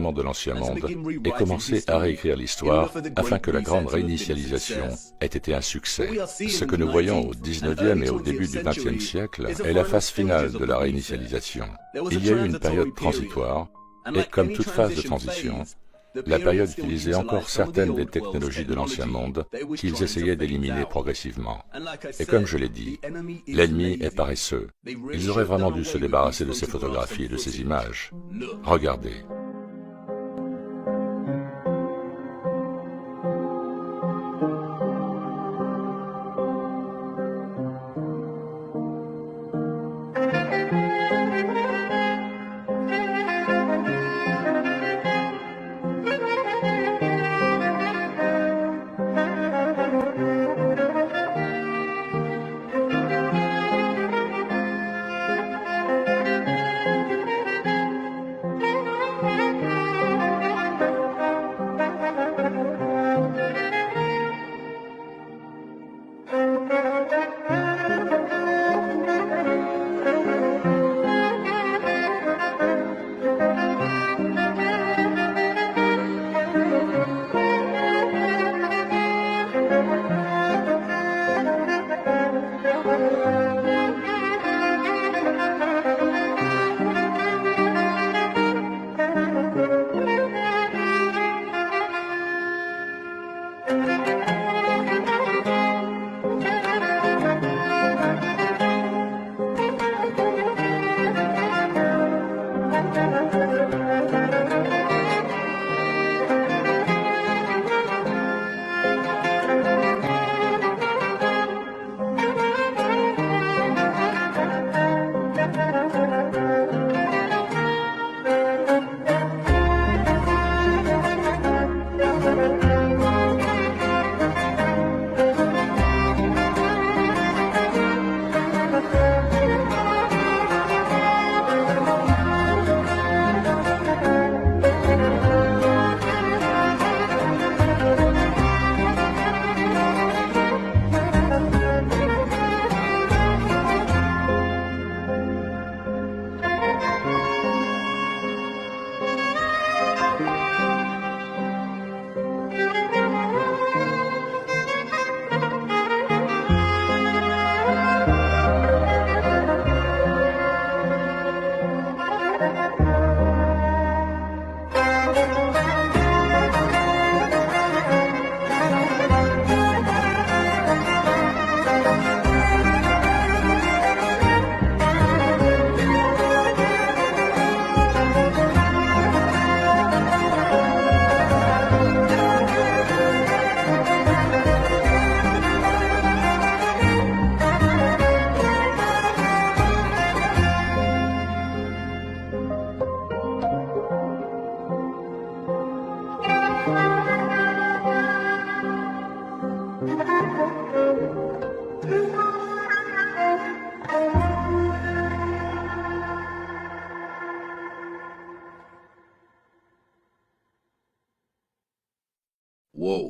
enseignement de l'Ancien Monde et commencé à réécrire l'histoire afin que la grande réinitialisation ait été un succès. Ce que nous voyons au XIXe et au début du XXe siècle est la phase finale de la réinitialisation. Il y a eu une période transitoire, et comme toute phase de transition, la période utilisait encore certaines des technologies de l'Ancien Monde qu'ils essayaient d'éliminer progressivement. Et comme je l'ai dit, l'ennemi est paresseux. Ils auraient vraiment dû se débarrasser de ces photographies et de ces images. Regardez.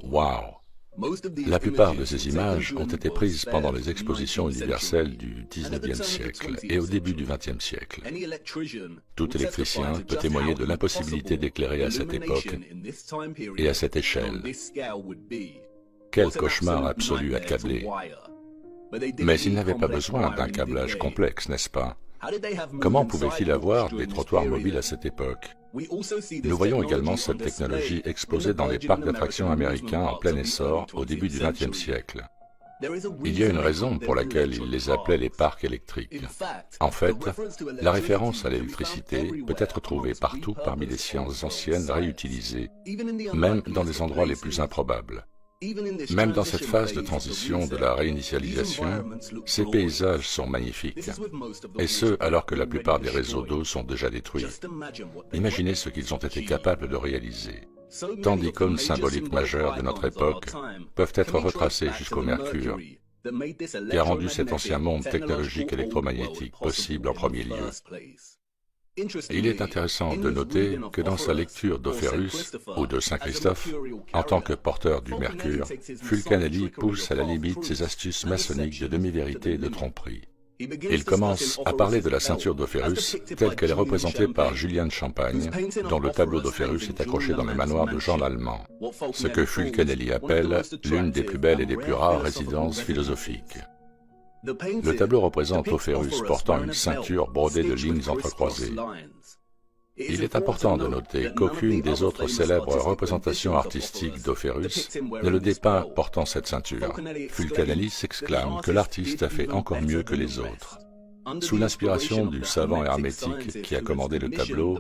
Wow! La plupart de ces images ont été prises pendant les expositions universelles du XIXe siècle et au début du XXe siècle. Tout électricien peut témoigner de l'impossibilité d'éclairer à cette époque et à cette échelle. Quel cauchemar absolu à câbler! Mais ils n'avaient pas besoin d'un câblage complexe, n'est-ce pas? Comment pouvaient-ils avoir des trottoirs mobiles à cette époque? Nous voyons également cette technologie exposée dans les parcs d'attractions américains en plein essor au début du XXe siècle. Il y a une raison pour laquelle ils les appelaient les parcs électriques. En fait, la référence à l'électricité peut être trouvée partout parmi les sciences anciennes réutilisées, même dans les endroits les plus improbables. Même dans cette phase de transition de la réinitialisation, ces paysages sont magnifiques, et ce, alors que la plupart des réseaux d'eau sont déjà détruits. Imaginez ce qu'ils ont été capables de réaliser. Tant d'icônes symboliques majeures de notre époque peuvent être retracées jusqu'au Mercure, qui a rendu cet ancien monde technologique électromagnétique possible en premier lieu. Il est intéressant de noter que dans sa lecture d'Ophrus ou de Saint Christophe, en tant que porteur du Mercure, Fulcanelli pousse à la limite ses astuces maçonniques de demi-vérité et de tromperie. Il commence à parler de la ceinture d'Opherus telle qu'elle est représentée par Julian Champagne, dont le tableau d'Opherus est accroché dans le manoir de Jean Lallemand, ce que Fulcanelli appelle l'une des plus belles et des plus rares résidences philosophiques. Le tableau représente Opherus portant une ceinture brodée de lignes entrecroisées. Il est important de noter qu'aucune des autres célèbres représentations artistiques d'Opherus ne le dépeint portant cette ceinture. Fulcanelli s'exclame que l'artiste a fait encore mieux que les autres. Sous l'inspiration du savant hermétique qui a commandé le tableau,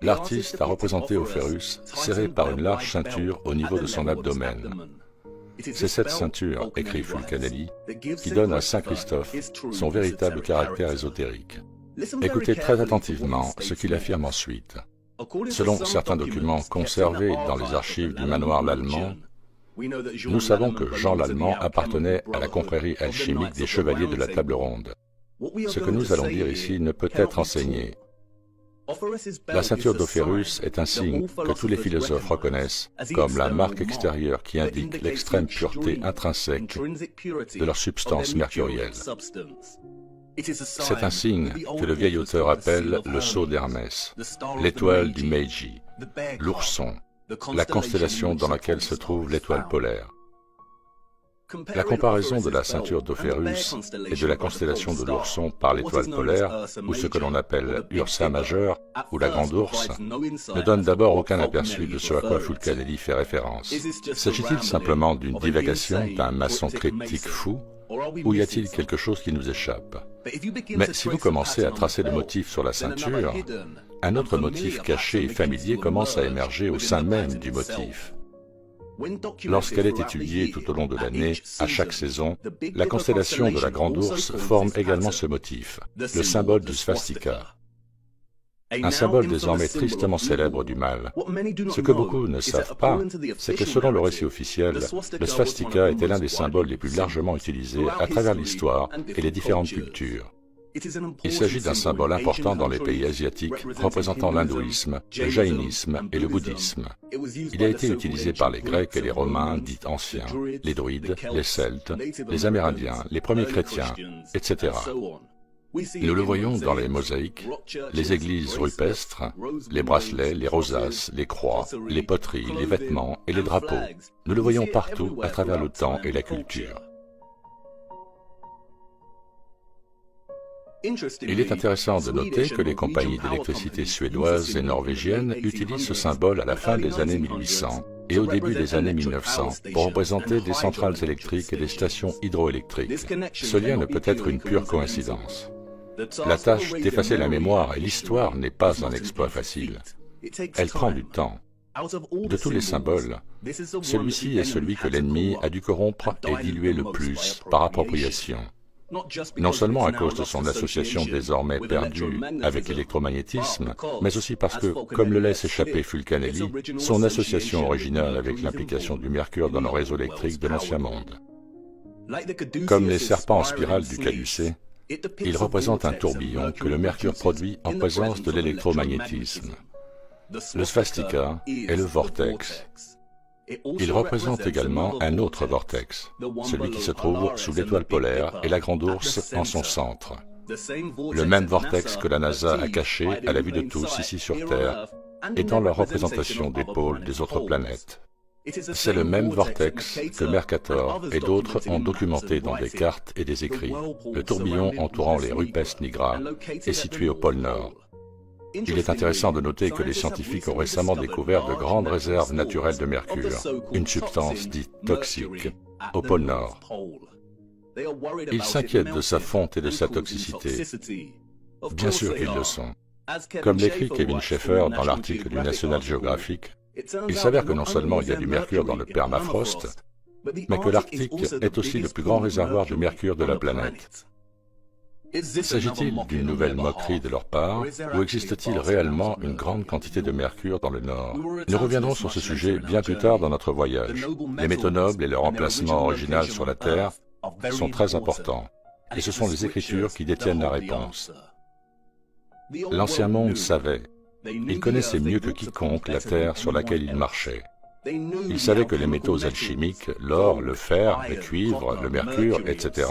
l'artiste a représenté Opherus serré par une large ceinture au niveau de son abdomen. C'est cette ceinture, écrit Fulcanelli, qui donne à Saint Christophe son véritable caractère ésotérique. Écoutez très attentivement ce qu'il affirme ensuite. Selon certains documents conservés dans les archives du manoir Lallemand, nous savons que Jean Lallemand appartenait à la confrérie alchimique des Chevaliers de la Table Ronde. Ce que nous allons dire ici ne peut être enseigné. La ceinture d'Opherus est un signe que tous les philosophes reconnaissent comme la marque extérieure qui indique l'extrême pureté intrinsèque de leur substance mercurielle. C'est un signe que le vieil auteur appelle le sceau d'Hermès, l'étoile du Meiji, l'ourson, la constellation dans laquelle se trouve l'étoile polaire. La comparaison de la ceinture d'Opherus et de la constellation de l'ourson par l'étoile polaire, ou ce que l'on appelle Ursa majeure, ou la grande ourse, ne donne d'abord aucun aperçu de ce à quoi Fulcanelli fait référence. S'agit-il simplement d'une divagation d'un maçon cryptique fou, ou y a-t-il quelque chose qui nous échappe? Mais si vous commencez à tracer le motif sur la ceinture, un autre motif caché et familier commence à émerger au sein même du motif. Lorsqu'elle est étudiée tout au long de l'année, à chaque saison, la constellation de la Grande Ourse forme également ce motif, le symbole du swastika. Un symbole désormais tristement célèbre du mal. Ce que beaucoup ne savent pas, c'est que selon le récit officiel, le swastika était l'un des symboles les plus largement utilisés à travers l'histoire et les différentes cultures. Il s'agit d'un symbole important dans les pays asiatiques représentant l'hindouisme, le jaïnisme et le bouddhisme. Il a été utilisé par les Grecs et les Romains dits anciens, les druides, les Celtes, les Amérindiens, les premiers chrétiens, etc. Nous le voyons dans les mosaïques, les églises rupestres, les bracelets, les rosaces, les croix, les poteries, les vêtements et les drapeaux. Nous le voyons partout à travers le temps et la culture. Il est intéressant de noter que les compagnies d'électricité suédoises et norvégiennes utilisent ce symbole à la fin des années 1800 et au début des années 1900 pour représenter des centrales électriques et des stations hydroélectriques. Ce lien ne peut être une pure coïncidence. La tâche d'effacer la mémoire et l'histoire n'est pas un exploit facile. Elle prend du temps. De tous les symboles, celui-ci est celui que l'ennemi a dû corrompre et diluer le plus par appropriation. Non seulement à cause de son association désormais perdue avec l'électromagnétisme, mais aussi parce que, comme le laisse échapper Fulcanelli, son association originale avec l'implication du mercure dans le réseau électrique de l'Ancien Monde. Comme les serpents en spirale du caducée, il représente un tourbillon que le mercure produit en présence de l'électromagnétisme. Le swastika est le vortex. Il représente également un autre vortex, celui qui se trouve sous l'étoile polaire et la Grande Ourse en son centre. Le même vortex que la NASA a caché à la vue de tous ici sur Terre et dans la représentation des pôles des autres planètes. C'est le même vortex que Mercator et d'autres ont documenté dans des cartes et des écrits. Le tourbillon entourant les Rupes Nigra est situé au pôle Nord. Il est intéressant de noter que les scientifiques ont récemment découvert de grandes réserves naturelles de mercure, une substance dite toxique, au pôle Nord. Ils s'inquiètent de sa fonte et de sa toxicité. Bien sûr qu'ils le sont. Comme l'écrit Kevin Schaefer dans l'article du National Geographic, il s'avère que non seulement il y a du mercure dans le permafrost, mais que l'Arctique est aussi le plus grand réservoir de mercure de la planète. S'agit-il d'une nouvelle moquerie de leur part, ou existe-t-il réellement une grande quantité de mercure dans le Nord? Nous reviendrons sur ce sujet bien plus tard dans notre voyage. Les métaux nobles et leur emplacement original sur la Terre sont très importants, et ce sont les Écritures qui détiennent la réponse. L'Ancien Monde savait. Il connaissait mieux que quiconque la terre sur laquelle il marchait. Il savait que les métaux alchimiques, l'or, le fer, le cuivre, le mercure, etc.,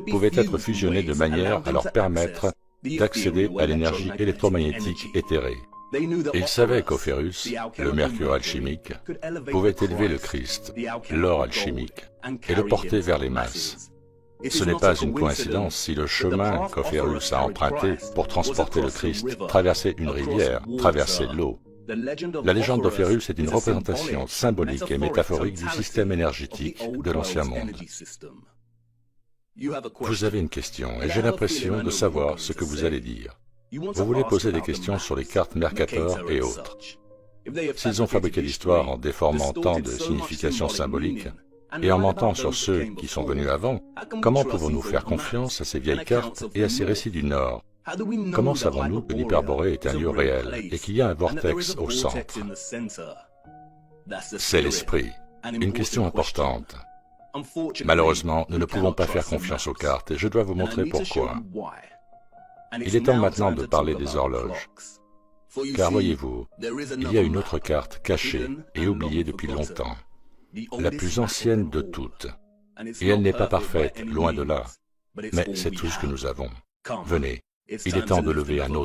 pouvaient être fusionnés de manière à leur permettre d'accéder à l'énergie électromagnétique éthérée. Ils savaient qu'Ophéruus, le mercure alchimique, pouvait élever le Christ, l'or alchimique, et le porter vers les masses. Ce n'est pas une coïncidence si le chemin qu'Ophéruus a emprunté pour transporter le Christ traversait une rivière, traversait l'eau. La légende d'Ophéruus est une représentation symbolique et métaphorique du système énergétique de l'Ancien Monde. Vous avez une question, et j'ai l'impression de savoir ce que vous allez dire. Vous voulez poser des questions sur les cartes Mercator et autres. S'ils ont fabriqué l'histoire en déformant tant de significations symboliques, et en mentant sur ceux qui sont venus avant, comment pouvons-nous faire confiance à ces vieilles cartes et à ces récits du Nord? Comment savons-nous que l'Hyperborée est un lieu réel et qu'il y a un vortex au centre? C'est l'esprit. Une question importante. Malheureusement, nous ne pouvons pas faire confiance aux cartes et je dois vous montrer pourquoi. Il est temps maintenant de parler des horloges. Car voyez-vous, il y a une autre carte cachée et oubliée depuis longtemps, la plus ancienne de toutes. Et elle n'est pas parfaite, loin de là, mais c'est tout ce que nous avons. Venez, il est temps de lever un autre